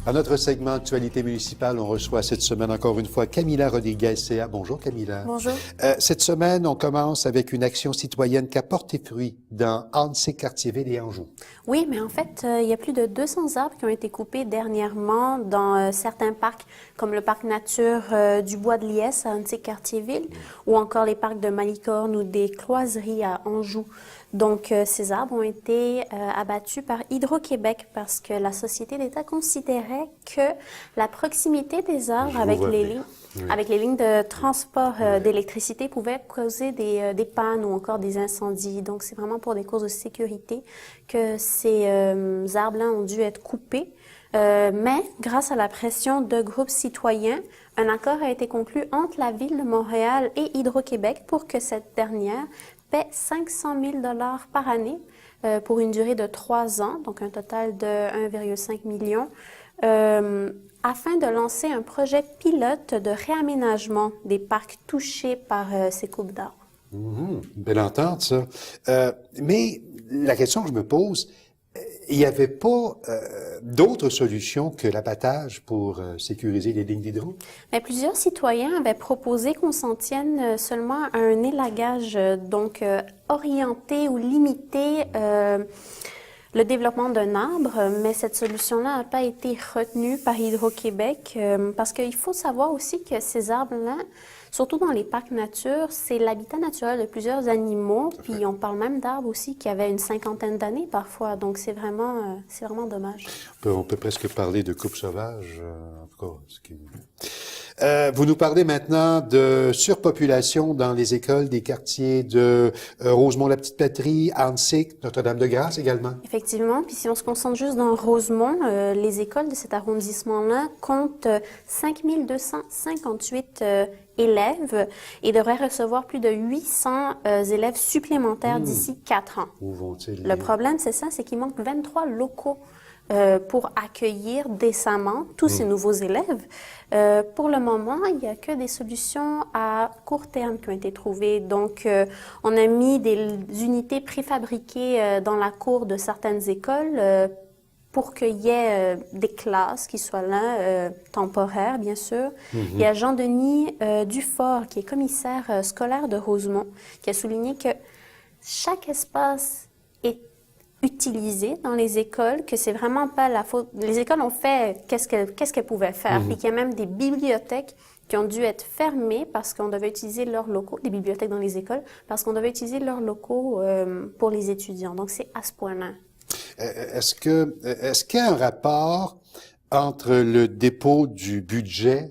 À notre segment Actualité municipale, on reçoit cette semaine encore une fois Camilla Rodriguez, CA. Bonjour Camilla. Bonjour. Cette semaine, on commence avec une action citoyenne qui a porté fruit dans Annecy, Cartierville et Anjou. Oui, mais en fait, il y a plus de 200 arbres qui ont été coupés dernièrement dans certains parcs, comme le parc nature du Bois de Liesse à Annecy-Cartierville, ou encore les parcs de Malicorne ou des Cloiseries à Anjou. Donc, ces arbres ont été abattus par Hydro-Québec parce que la Société d'État considérait que la proximité des arbres avec les lignes de transport d'électricité pouvait causer des pannes ou encore des incendies. Donc, c'est vraiment pour des causes de sécurité que ces arbres-là ont dû être coupés. Mais grâce à la pression de groupes citoyens, un accord a été conclu entre la Ville de Montréal et Hydro-Québec pour que cette dernière paie 500 000 $ par année pour une durée de 3 ans, donc un total de 1,5 million, afin de lancer un projet pilote de réaménagement des parcs touchés par ces coupes d'arbres. Une belle entente, ça. Mais la question que je me pose, il n'y avait pas d'autres solutions que l'abattage pour sécuriser les lignes d'hydro? Mais plusieurs citoyens avaient proposé qu'on s'en tienne seulement à un élagage, donc orienté ou limité le développement d'un arbre, mais cette solution-là n'a pas été retenue par Hydro-Québec parce qu'il faut savoir aussi que ces arbres-là, surtout dans les parcs nature, c'est l'habitat naturel de plusieurs animaux, puis on parle même d'arbres aussi qui avaient une 50aine d'années parfois, donc c'est vraiment dommage. On peut presque parler de coupe sauvage, en tout cas. Vous nous parlez maintenant de surpopulation dans les écoles des quartiers de Rosemont-la-Petite-Patrie, Annecy, Notre-Dame-de-Grâce également. Effectivement, puis si on se concentre juste dans Rosemont, les écoles de cet arrondissement-là comptent 5 258 élèves et devraient recevoir plus de 800 élèves supplémentaires d'ici 4 ans. Où vont-ils? Le problème, c'est ça, c'est qu'il manque 23 locaux pour accueillir décemment tous ces nouveaux élèves. Pour le moment, il n'y a que des solutions à court terme qui ont été trouvées. Donc, on a mis des unités préfabriquées dans la cour de certaines écoles pour qu'il y ait des classes qui soient là, temporaires, bien sûr. Il y a Jean-Denis Dufort, qui est commissaire scolaire de Rosemont, qui a souligné que chaque espace est utilisé dans les écoles, que c'est vraiment pas la faute. Les écoles ont fait qu'est-ce qu'elles pouvaient faire, puis qu'il y a même des bibliothèques qui ont dû être fermées parce qu'on devait utiliser leurs locaux, des bibliothèques dans les écoles, parce qu'on devait utiliser leurs locaux pour les étudiants. Donc, c'est à ce point-là. Est-ce qu'il y a un rapport entre le dépôt du budget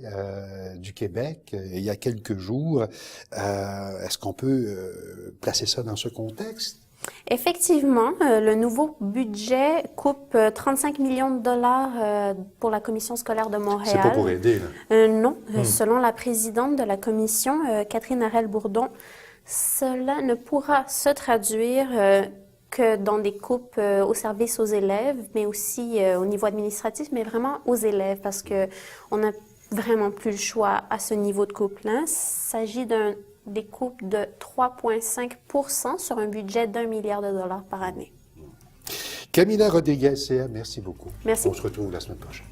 du Québec il y a quelques jours? Est-ce qu'on peut placer ça dans ce contexte? Effectivement, le nouveau budget coupe 35 millions de dollars pour la Commission scolaire de Montréal. C'est pas pour aider, là? Non. Selon la présidente de la Commission, Catherine Harel-Bourdon, cela ne pourra se traduire que dans des coupes au service aux élèves, mais aussi au niveau administratif, mais vraiment aux élèves, parce que on n'a vraiment plus le choix à ce niveau de coupe-là. Il s'agit des coupes de 3,5 % sur un budget d'1 milliard de dollars par année. Camilla Rodriguez, CA, merci beaucoup. Merci. On se retrouve la semaine prochaine.